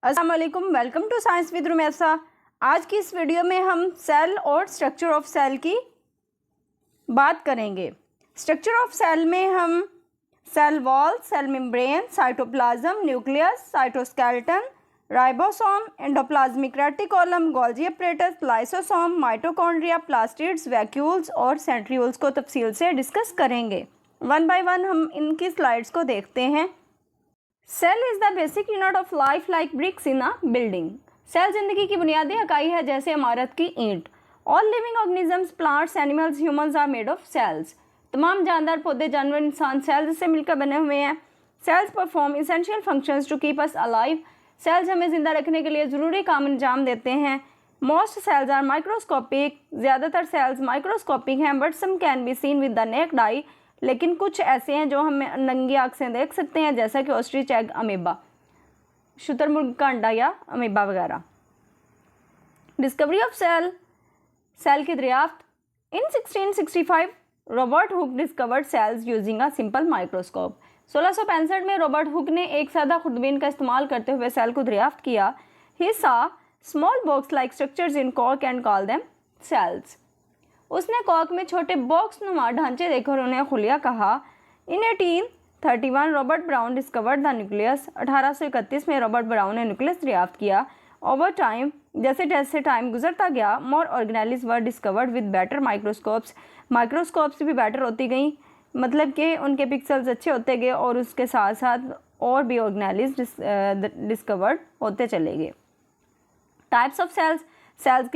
अस्सलाम वालेकुम, welcome to science with Rumaisa. आज की इस वीडियो में हम सेल और स्ट्रक्चर ऑफ सेल की बात करेंगे। स्ट्रक्चर ऑफ सेल में हम cell wall, cell membrane, cytoplasm, nucleus, cytoskeleton, ribosome, endoplasmic reticulum, Golgi apparatus, lysosome, mitochondria, plastids, vacuoles और सेंट्रियोल्स को तफसील से डिस्कस करेंगे। वन बाय वन हम इनकी स्लाइड्स को देखते हैं। Cell is the basic unit of life like bricks in a building. Cell जिंदगी की बुनियादी इकाई है जैसे इमारत की ईंट। All living organisms, plants, animals, humans are made of cells. तमाम जानदार, पौधे, जानवर, इंसान सेल्स से मिलकर बने हुए हैं। Cells perform essential functions to keep us alive. Cells हमें जिंदा रखने के लिए ज़रूरी काम अंजाम देते हैं। Most cells are microscopic. ज़्यादातर सेल्स माइक्रोस्कोपिक हैं, but some can be seen with the naked eye. लेकिन कुछ ऐसे हैं जो हम नंगी आँख से देख सकते हैं, जैसा कि ऑस्ट्रिच एग अमीबा, शुतुरमुर्ग का अंडा या अमीबा वगैरह। डिस्कवरी ऑफ सेल, सेल की दरियाफ्त। In 1665 Robert Hooke discovered cells using a simple microscope. 1665 में रॉबर्ट हुक ने एक सादा खुर्दबीन का इस्तेमाल करते हुए सेल को दरियाफ्त किया। He saw small box like structures in cork and call them cells. उसने कॉर्क में छोटे बॉक्स नुमा ढांचे देखकर उन्हें खुलिया कहा। In 1831 Robert Brown discovered the nucleus. 1831 में रॉबर्ट ब्राउन ने न्यूक्लियस दरियाफ्त किया। ओवर टाइम, जैसे जैसे टाइम गुजरता गया, more organelles were discovered with better microscopes. Microscopes भी बेटर होती गई, मतलब कि उनके पिक्सल्स अच्छे होते गए और उसके साथ साथ और भी ऑर्गेनेलिज डिस्कवर्ड होते चले गए। टाइप्स ऑफ सेल्स, सेल्स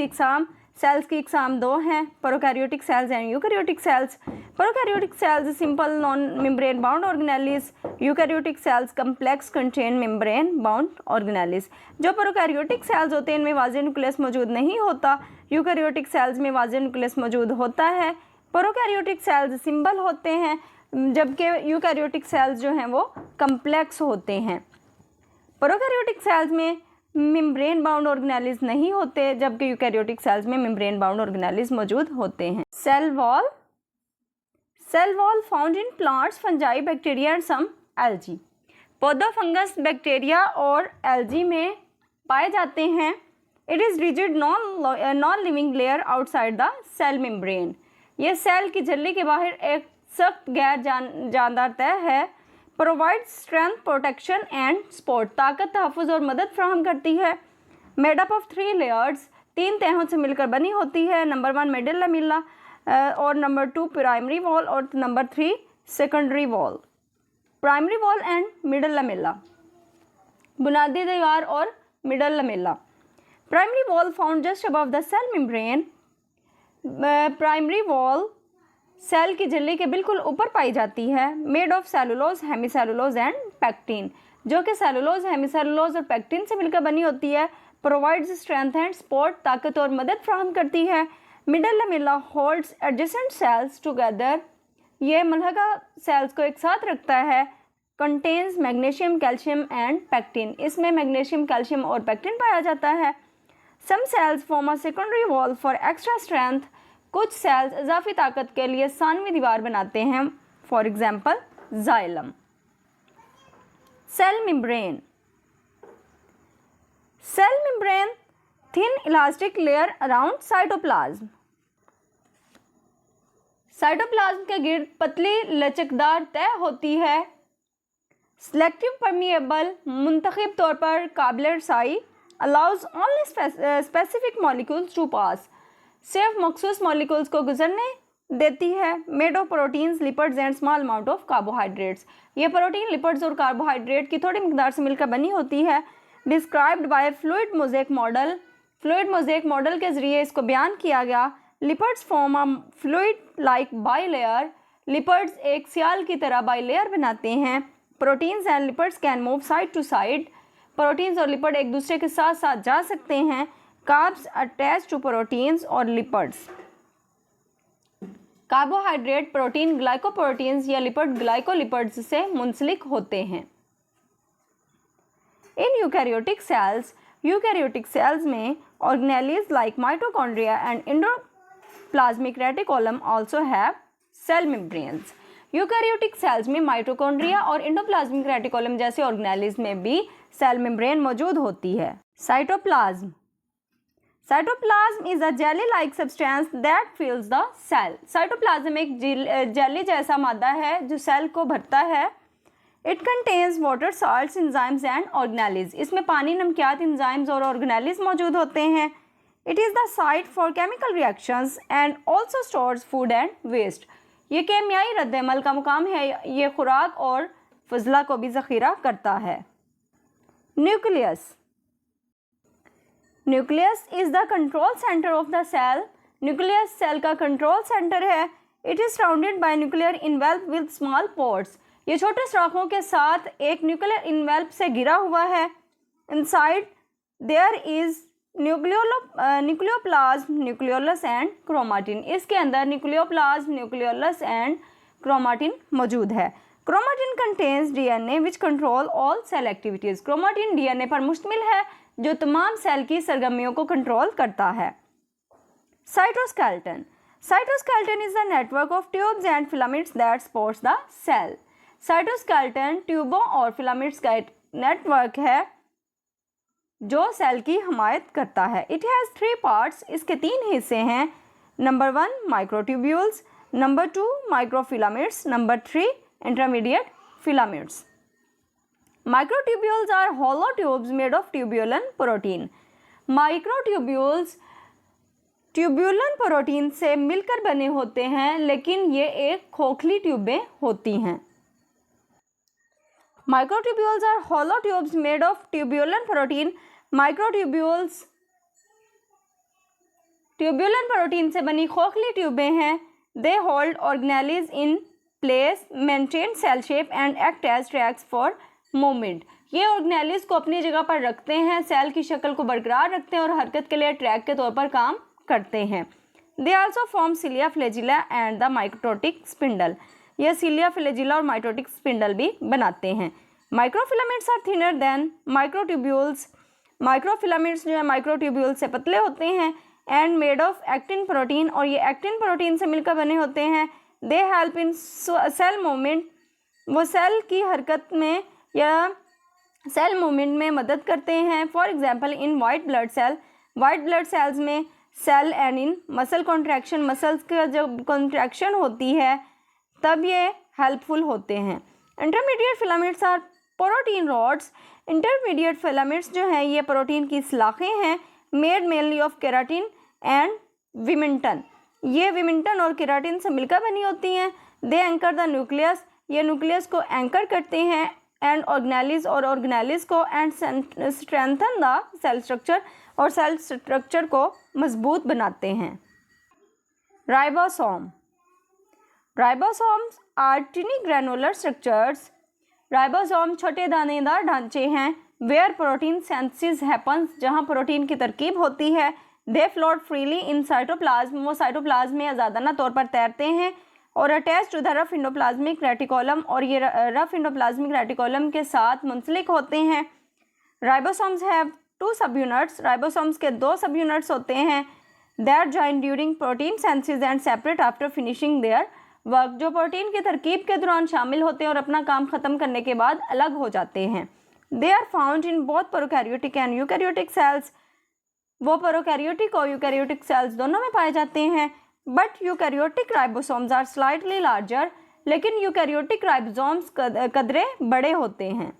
की इकसाम दो हैं, prokaryotic sales and eukaryotic sales. Prokaryotic cells simple non membrane bound organelles. Eukaryotic cells complex contain membrane bound organelles. जो प्रोकैरियोटिक सेल्स होते हैं इनमें वाज़ेह न्यूक्लियस मौजूद नहीं होता। यूकैरियोटिक सेल्स में वाज़ेह न्यूक्लियस मौजूद होता है। प्रोकैरियोटिक सेल्स सिंपल होते हैं, जबकि यूकैरियोटिक सेल्स जो हैं वो कम्प्लेक्स होते हैं। प्रोकैरियोटिक सेल्स में मेम्ब्रेन बाउंड ऑर्गेनेलिज नहीं होते, जबकि यूकैरियोटिक सेल्स में मेम्ब्रेन बाउंड ऑर्गेनेलिज मौजूद होते हैं। Cell wall found in plants, fungi, bacteria and some algae. पौधों, फंगस, बैक्टीरिया और एल्गी में पाए जाते हैं। It is rigid non living layer outside the cell membrane. यह सेल की झिल्ली के बाहर एक सख्त गैर जानदार तह है। Provide strength, protection and support, ताकत, तहफ़्फ़ुज़ और मदद फ्राहम करती है। मेड अप ऑफ 3 लेयर्स, 3 तहों से मिलकर बनी होती है। नंबर 1 मिडल लैमेला और नंबर 2 प्राइमरी वॉल और number 3 secondary wall. Primary wall and middle lamella, बुनियादी दीवार और middle lamella. Primary wall found just above the cell membrane. Primary wall cell की झिल्ली के बिल्कुल ऊपर पाई जाती है। Made of cellulose, hemicellulose and pectin, जो कि सेलुलोज, हेमीसेलुलोज और पैक्टिन से मिलकर बनी होती है। प्रोवाइड्स स्ट्रेंथ एंड सपोर्ट, ताकत और मदद फ्राहम करती है। Middle lamella holds adjacent cells together, ये मलहका सेल्स को एक साथ रखता है। Contains magnesium, calcium and pectin, इसमें मैग्नीशियम, कैल्शियम और पैक्टिन पाया जाता है। Some cells form a secondary wall for extra strength, कुछ सेल्स इजाफी ताकत के लिए सानवी दीवार बनाते हैं। For example xylem. Cell membrane thin elastic layer around cytoplasm. Cytoplasm के गिर्द पतली लचकदार तह होती है। सिलेक्टिव परमिएबल, मुंतखब तौर पर काबिल रसाई। Allows only specific molecules to pass, सिर्फ मखसूस मॉलिक्यूल्स को गुजरने देती है। Made of proteins, lipids and small amount of carbohydrates, ये प्रोटीन, लिपिड्स और कार्बोहाइड्रेट की थोड़ी मिकदार से मिलकर बनी होती है। Described by fluid mosaic model, fluid mosaic model के ज़रिए इसको बयान किया गया। Lipids form a fluid like bilayer, lipids एक सियाल की तरह बाईलेयर बनाते हैं। Proteins and lipids can move side to side, proteins और लिपिड एक दूसरे के साथ साथ जा सकते हैं। कार्ब्स अटैच टू प्रोटीन्स और लिपिड्स, कार्बोहाइड्रेट, प्रोटीन, ग्लाइकोप्रोटीन्स या लिपिड ग्लाइकोलिपिड्स से मुंसलिक होते हैं। इन यूकैरियोटिक सेल्स में organelles like mitochondria and endoplasmic reticulum also have cell membranes. Eukaryotic cells में माइटोकॉन्ड्रिया और एंडोप्लाज्मिक रेटिकुलम जैसे ऑर्गेनेलिज में भी सेल मेम्ब्रेन मौजूद होती है। Cytoplasm. Cytoplasm is a jelly like substance that फिल्स the cell. Cytoplasm एक जेली जैसा मादा है जो सेल को भरता है। It contains water, salts, enzymes and organelles. इसमें पानी, नमकियात, एंजाइम्स और ऑर्गेनेलिज मौजूद होते हैं। It is the site for chemical reactions and also stores food and waste. ये केमियाई रद्द-ए-अमल का मुकाम है। ये खुराक और फजला को भी ज़ख़ीरा करता है। Nucleus. Nucleus is the control centre of the cell. Nucleus cell का कंट्रोल सेंटर है। It is surrounded by nuclear envelope with small pores. ये छोटे सुराखों के साथ एक न्यूक्लियर इनवेल्प से घिरा हुआ है। Inside there is nucleoplasm, nucleolus and chromatin. इसके अंदर न्यूक्लियोप्लाज्म, न्यूक्लियोलस एंड क्रोमाटिन मौजूद है। Chromatin contains DNA which control all cell activities. Chromatin DNA पर मुश्तमिल है जो तमाम सेल की सरगर्मियों को कंट्रोल करता है। Cytoskeleton. Cytoskeleton is the network of tubes and filaments that supports the cell. Cytoskeleton ट्यूबों और फिलामेंट्स का एक नेटवर्क है जो सेल की हमायत करता है। It has 3 parts. इसके 3 हिस्से हैं। Number 1 microtubules, number 2 microfilaments, number 3 intermediate filaments. Microtubules are hollow tubes made of tubulin protein. Microtubules tubulin protein से मिलकर बने होते हैं, लेकिन ये एक खोखली ट्यूबें होती हैं। Microtubules are hollow tubes made of tubulin protein. Microtubules tubulin protein से बनी खोखली ट्यूबें हैं। They hold organelles in place, maintain cell shape and act as tracks for movement. ये ऑर्गेनेलिज को अपनी जगह पर रखते हैं, सेल की शक्ल को बरकरार रखते हैं और हरकत के लिए ट्रैक के तौर पर काम करते हैं। They also form cilia, flagella and the mitotic spindle. ये सिलिया, फ्लैजिला और माइटोटिक स्पिंडल भी बनाते हैं। Microfilaments are thinner than microtubules. Microfilaments जो है माइक्रोट्यूब्यूल से पतले होते हैं। And made of actin protein, और ये एक्टिन प्रोटीन से मिलकर बने होते हैं। They help in cell movement. वो सेल की हरकत में या सेल मूवमेंट में मदद करते हैं। For example in white blood cell. White blood cells में cell and in muscle contraction, muscles का जब कॉन्ट्रैक्शन होती है तब ये हेल्पफुल होते हैं। Intermediate filaments are protein rods. Intermediate filaments जो हैं ये प्रोटीन की सलाखें हैं। Made mainly of keratin and vimentin. ये विमिंटन और केराटिन से मिलकर बनी होती हैं। They anchor the nucleus. ये न्यूक्लियस को एंकर करते हैं एंड ऑर्गेनेलिज और ऑर्गेनेलिज को and strengthen the cell structure, और सेल स्ट्रक्चर को मजबूत बनाते हैं। Ribosome. Ribosomes are tiny granular structures. Ribosome छोटे दानेदार ढांचे हैं। वेयर प्रोटीन सिंथेसिस हैपन्स, जहाँ प्रोटीन की तरकीब होती है। They float freely in cytoplasm. वो साइटोप्लाज्म में आज़ादाना तौर पर तैरते हैं। और attach to the rough endoplasmic reticulum, और ये रफ इंडोप्लाज्मिक रेटिकुलम के साथ मुंसलिक होते हैं। राइबोसोम्स हैव 2 सब यूनिट्स। राइबोसोम्स के 2 सब यूनिट्स होते हैं। That join during protein synthesis and separate after finishing their work, जो प्रोटीन की तरकीब के दौरान शामिल होते हैं और अपना काम ख़त्म करने के बाद अलग हो जाते हैं। They are found in both prokaryotic and eukaryotic cells. वो प्रोकैरियोटिक और यूकैरियोटिक सेल्स दोनों में पाए जाते हैं। But eukaryotic ribosomes are slightly larger, लेकिन यूकैरियोटिक राइबोसोम्स कदरे बड़े होते हैं।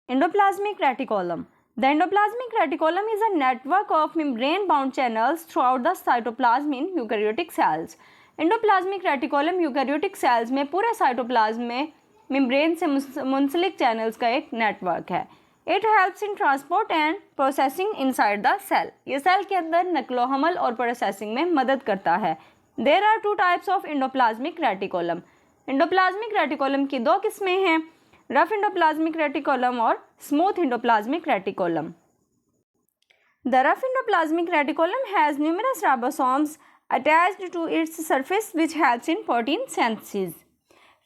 Endoplasmic reticulum. The endoplasmic reticulum is a network of membrane bound channels throughout the cytoplasm in eukaryotic cells. Endoplasmic reticulum eukaryotic cells में पूरे cytoplasm में membrane से मुंसलिक channels का एक नेटवर्क है। It helps in transport and processing inside the cell. ये cell के अंदर नकलो हमल और प्रोसेसिंग में मदद करता है। There are 2 types of endoplasmic reticulum. Endoplasmic reticulum की 2 किस्में हैं, रफ एंडोप्लाज्मिक रेटिकुलम और smooth endoplasmic reticulum. The rough endoplasmic reticulum has numerous ribosomes attached to its surface which helps in protein synthesis.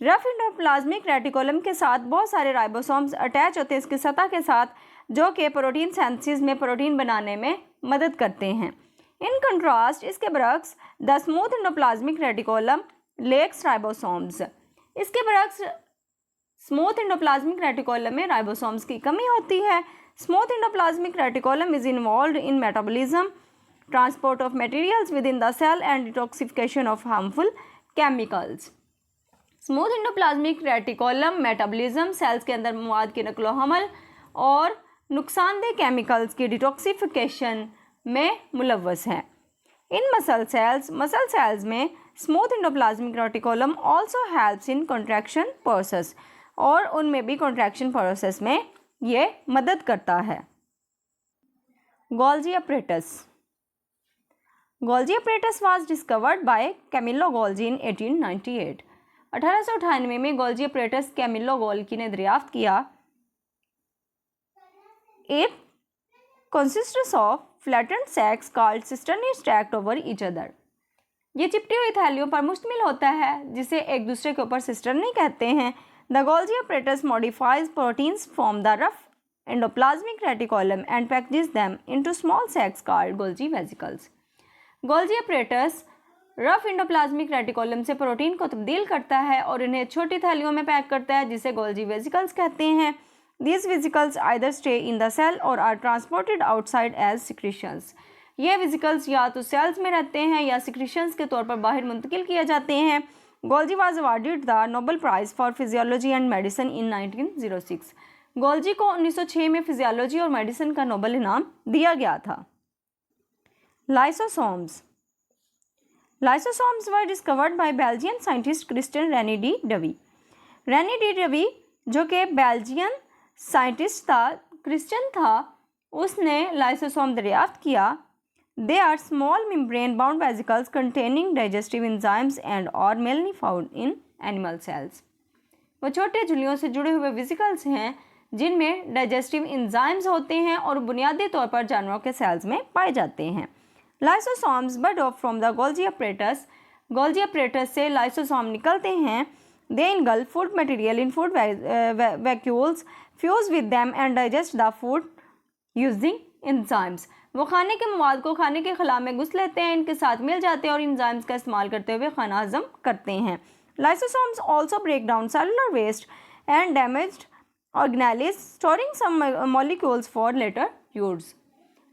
Rough endoplasmic reticulum के साथ बहुत सारे ribosomes attach होते हैं इसकी सतह के साथ, जो कि प्रोटीन सिंथेसिस में प्रोटीन बनाने में मदद करते हैं। इन कंट्रास्ट, इसके बरक्स, the smooth endoplasmic reticulum lacks ribosomes. इसके बरक्स स्मूथ एंडोप्लाज्मिक रेटिकुलम में राइबोसोम्स की कमी होती है। Smooth endoplasmic reticulum is involved in metabolism, transport of materials within the cell and detoxification of harmful chemicals. Smooth endoplasmic reticulum metabolism, cells के अंदर मवाद की नकलो हमल और नुकसानदेह केमिकल्स की डिटॉक्सिफिकेशन में मुलव्वस है। इन मसल सेल्स में smooth endoplasmic reticulum also helps in contraction process, और उनमें भी कॉन्ट्रैक्शन प्रोसेस में ये मदद करता है। Golgi apparatus. Golgi apparatus was discovered by Camillo Golgi in 1898। 1898 में गोल्जी अपरेटस कैमिलो गोल्जी ने दरियाफ्त किया। It consists of flattened sacs called cisternae stacked over each other. ये चिपटी हुई थैलियों पर मुश्तमिल होता है जिसे एक दूसरे के ऊपर सिस्टर्नी कहते हैं। The Golgi apparatus modifies proteins from the rough endoplasmic reticulum and packages them into small sacs called Golgi vesicles. Golgi apparatus rough endoplasmic reticulum से प्रोटीन को तब्दील करता है और इन्हें छोटी थैलियों में पैक करता है जिसे गोल्जी वेसिकल्स कहते हैं। These vesicles either stay in the cell or are transported outside as secretions. ये वेसिकल्स या तो सेल्स में रहते हैं या सिक्रीशंस के तौर पर बाहर मुंतकिल किए जाते हैं। Golgi was awarded the Nobel prize for physiology and medicine in 1906। Golgi को 1906 में फिजियोलॉजी और मेडिसिन का नोबेल इनाम दिया गया था। Lysosomes. Lysosomes were discovered by Belgian scientist Christian rainy D dovey. Rainy D dovey जो कि बेल्जियन साइंटिस्ट था, क्रिश्चियन था, उसने लाइसोसोम दरियाफ्त किया। They are small membrane bound vesicles containing digestive enzymes and are mainly found in animal cells. वो छोटे झिल्लियों से जुड़े हुए वेसिकल्स हैं जिनमें डाइजेस्टिव एंजाइम्स होते हैं और बुनियादी तौर पर जानवरों के सेल्स में पाए जाते हैं। Lysosomes bud off from the Golgi apparatus. Golgi apparatus से लाइसोसोम निकलते हैं। They engulf food material in food vacuoles, fuse with them and digest the food using enzymes. वो खाने के मवाद को खाने के खला में घुस लेते हैं, इनके साथ मिल जाते हैं और एंजाइम्स का इस्तेमाल करते हुए खाना हजम करते हैं। Lysosomes also break down cellular waste and damaged organelles, storing some molecules for later use.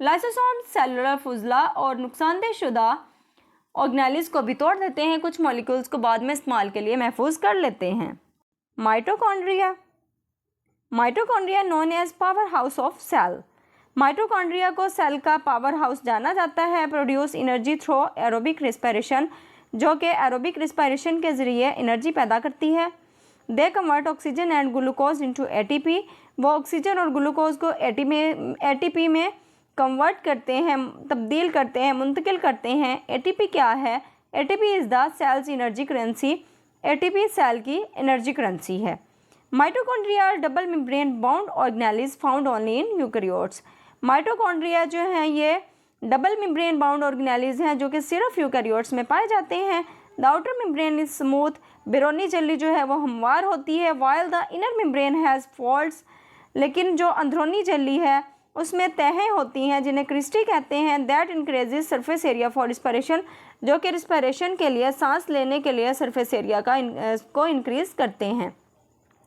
Lysosomes cellular फुजला और नुकसानदेह शुदा ऑर्गेनेल्स को भी तोड़ देते हैं, कुछ मॉलिक्यूल्स को बाद में इस्तेमाल के लिए महफूज कर लेते हैं। Mitochondria. Mitochondria known as power house of cell. Mitochondria को सेल का पावर हाउस जाना जाता है। Produce energy through aerobic respiration, जो कि एरोबिक रिस्पायरेशन के ज़रिए एनर्जी पैदा करती है। They convert oxygen and glucose into ATP. वो ऑक्सीजन और ग्लूकोज को एटीपी में कन्वर्ट करते हैं, तब्दील करते हैं, मुंतकिल करते हैं। एटीपी क्या है? ATP is the cell's energy currency. ATP cell की एनर्जी करेंसी है। Mitochondria double membrane bound organelles found only in eukaryotes. Mitochondria जो हैं ये डबल मेम्ब्रेन बाउंड ऑर्गेनेल्स हैं जो कि सिर्फ यूकैरियोट्स में पाए जाते हैं। The outer membrane is smooth, बेरोनी झिल्ली जो है वो हमवार होती है। While the inner membrane has folds, लेकिन जो अंदरूनी झिल्ली है उसमें तहें होती हैं जिन्हें क्रिस्टी कहते हैं। That increases surface area for respiration, जो कि रिस्पायरेशन के लिए, सांस लेने के लिए सरफेस एरिया को इंक्रीज करते हैं।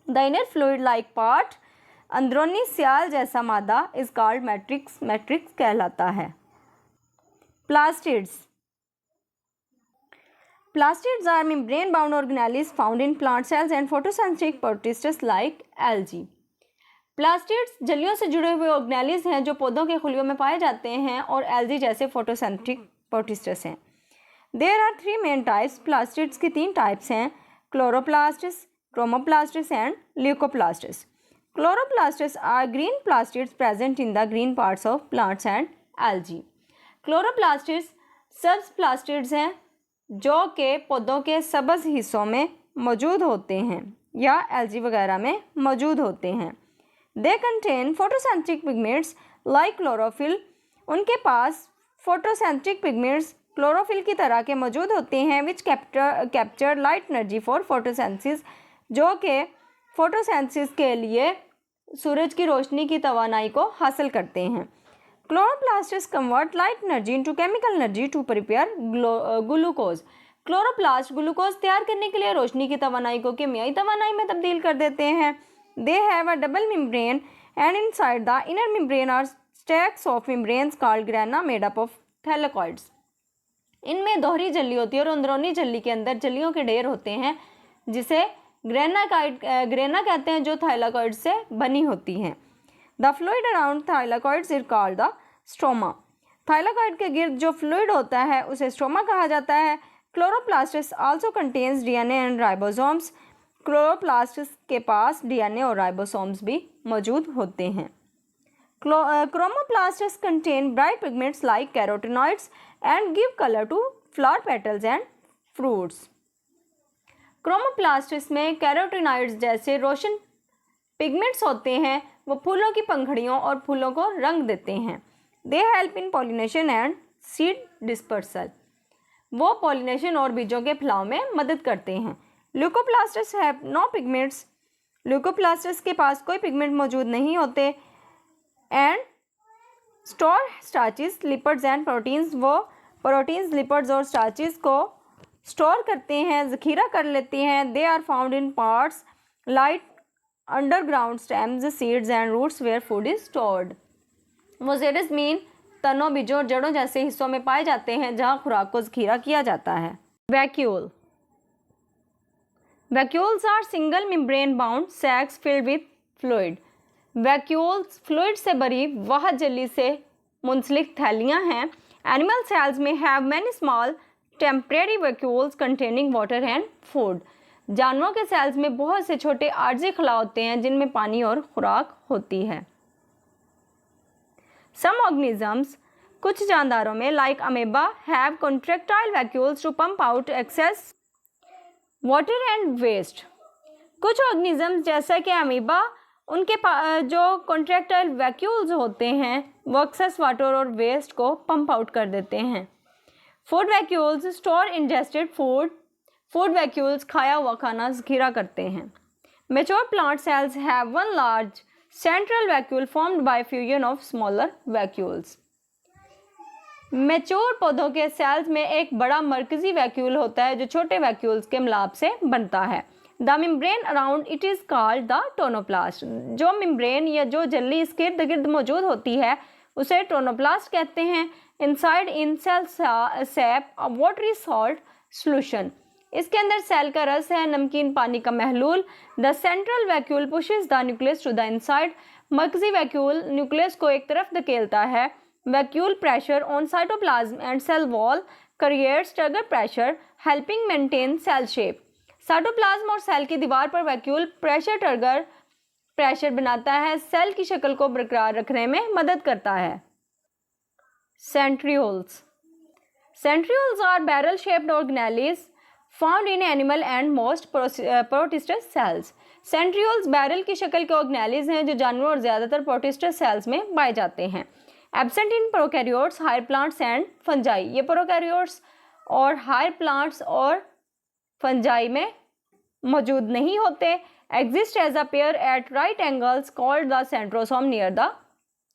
The inner fluid like part, अंदरूनी स्याल जैसा मादा, इज कॉल्ड मैट्रिक्स, मैट्रिक्स कहलाता है। Plastids. Plastids are membrane bound organelles found in plant cells and photosynthetic protists like algae. Plastids झिल्लियों से जुड़े हुए ऑर्गेनेल्स हैं जो पौधों के खुलियों में पाए जाते हैं और एल्गी जैसे फोटोसिंथेटिक प्रोटिस्टस हैं। There are 3 main types. Plastids की 3 टाइप्स हैं, chloroplasts, chromoplasts and leucoplasts. Chloroplasts are green plastids present in the green parts of plants and algae. Chloroplasts सब्ज प्लास्टिड्स हैं जो कि पौधों के सब्ज हिस्सों में मौजूद होते हैं या एल्गी वगैरह में मौजूद होते हैं। They contain photosynthetic pigments like chlorophyll. उनके पास photosynthetic pigments क्लोरोफिल की तरह के मौजूद होते हैं which capture light energy for photosynthesis, जो कि फोटोसिंथेसिस के लिए सूरज की रोशनी की तवानाई को हासिल करते हैं। Chloroplasts convert light energy into chemical energy to prepare glucose. Chloroplast glucose तैयार करने के लिए रोशनी की तवानाई को केमियाई तवानाई में तब्दील कर देते हैं। They have a double membrane and inside the inner membrane are stacks of membranes called grana made up of thylakoids. इनमें दोहरी झिल्ली होती है और अंदरूनी झिल्ली के अंदर झिल्लियों के ढेर होते हैं जिसे ग्रेना कहते हैं, जो थाइलाकॉइड से बनी होती हैं। The fluid around thylakoids is called the stroma. Thylakoid के गिर्द जो फ्लूइड होता है उसे स्ट्रोमा कहा जाता है। Chloroplasts also contains DNA and ribosomes. Chloroplasts के पास डीएनए और राइबोसोम्स भी मौजूद होते हैं। Chromoplasts contain bright pigments like carotenoids and give colour to flower petals and fruits. Chromoplasts में कैरोटिनॉइड्स जैसे रोशन पिगमेंट्स होते हैं, वो फूलों की पंखुड़ियों और फूलों को रंग देते हैं। They help in pollination and seed dispersal. वो पॉलिनेशन और बीजों के फैलाव में मदद करते हैं। Leucoplasts have no pigments. Leucoplasts के पास कोई पिगमेंट मौजूद नहीं होते। And store starches lipids and proteins. वो प्रोटीन्स, लिपिड्स और स्टार्चेस को स्टोर करते हैं, ज़ख़ीरा कर लेते हैं। They are found in parts like underground stems, seeds and roots where food is stored. वो ज़ेर ज़मीन, तनों, बीजों और जड़ों जैसे हिस्सों में पाए जाते हैं जहाँ खुराक को ज़ख़ीरा किया जाता है। Vacuole. Vacuoles are single membrane bound sacs filled with fluid. Vacuoles fluid से भरी वह झिल्ली से मुंसलिक थैलियाँ हैं। एनिमल सेल्स में have many small temporary vacuoles containing water and food. जानवरों के सेल्स में बहुत से छोटे आर्जी खला होते हैं जिनमें पानी और खुराक होती है। सम ऑर्गेनिजम्स, कुछ जानदारों में like amoeba have contractile vacuoles to pump out excess water and waste. कुछ ऑर्गेनिजम्स जैसा कि अमीबा, उनके जो कॉन्ट्रैक्टाइल वैक्यूल्स होते हैं वो एक्सेस वाटर और वेस्ट को पंप आउट कर देते हैं। Food vacuoles store ingested food. Food vacuoles खाया हुआ खाना ज़ख़ीरा करते हैं। Mature plant cells have one large central vacuole formed by fusion of smaller vacuoles. Mature पौधों के सेल्स में एक बड़ा मरकजी वैक्यूल होता है जो छोटे वैक्यूल्स के मिलाप से बनता है। The membrane around it is called the tonoplast. जो मेम्ब्रेन या जो झिल्ली इसके इर्द गिर्द मौजूद होती है उसे टोनोप्लास्ट कहते हैं। Inside in cell sap a watery salt solution. इसके अंदर सेल का रस है, नमकीन पानी का महलूल। The central vacuole pushes the nucleus to the inside. मरकजी वैक्यूल न्यूक्लियस को एक तरफ धकेलता है। Vacuole pressure on cytoplasm and cell wall creates turgor pressure helping maintain cell shape. Cytoplasm और सेल की दीवार पर वैक्यूल प्रेशर ट्रिगर प्रेशर बनाता है, सेल की शक्ल को बरकरार रखने में मदद करता है। Centrioles. Centrioles are barrel shaped organelles found in animal and most protists cells. Centrioles barrel की शक्ल के ऑर्गेनेलिस हैं जो जानवरों और ज़्यादातर प्रोटिस्टस सेल्स में पाए जाते हैं। Absent in prokaryotes, higher plants and fungi. ये प्रोकैरियोट्स और हायर प्लांट्स और फंजाई में मौजूद नहीं होते। Exist as a pair at right angles called the centrosome near the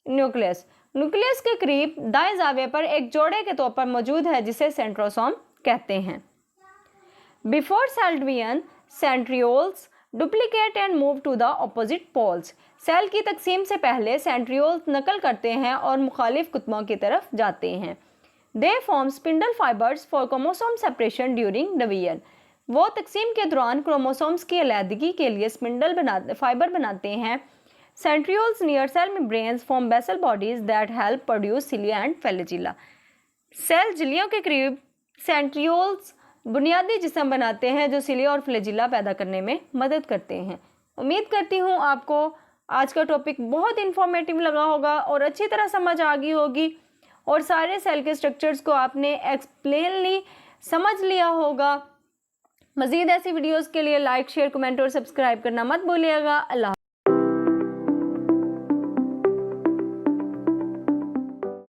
nucleus. Nucleus के करीब दाएं जावे पर एक जोड़े के तौर पर मौजूद है जिसे सेंट्रोसोम कहते हैं। Before cell division centrioles duplicate and move to the opposite poles. Cell की तकसीम से पहले सेंट्रियोल्स नकल करते हैं और मुखालिफ कुतुबों की तरफ जाते हैं। They form spindle fibres for chromosome separation during division. वो तकसीम के दौरान क्रोमोसोम्स की अलहदगी के लिए फाइबर बनाते हैं। Centrioles near cell membranes form basal bodies that help produce cilia and flagella. Cell झिल्लियों के करीब सेंट्रियोल्स बुनियादी जिस्म बनाते हैं जो सिलिया और फ्लैजिला पैदा करने में मदद करते हैं। उम्मीद करती हूँ आपको आज का टॉपिक बहुत इन्फॉर्मेटिव लगा होगा और अच्छी तरह समझ आ गई होगी और सारे सेल के स्ट्रक्चर्स को आपने एक्सप्लेनली समझ लिया होगा। मज़ीद ऐसी वीडियोस के लिए लाइक, शेयर, कमेंट और सब्सक्राइब करना मत भूलिएगा। अल्लाह।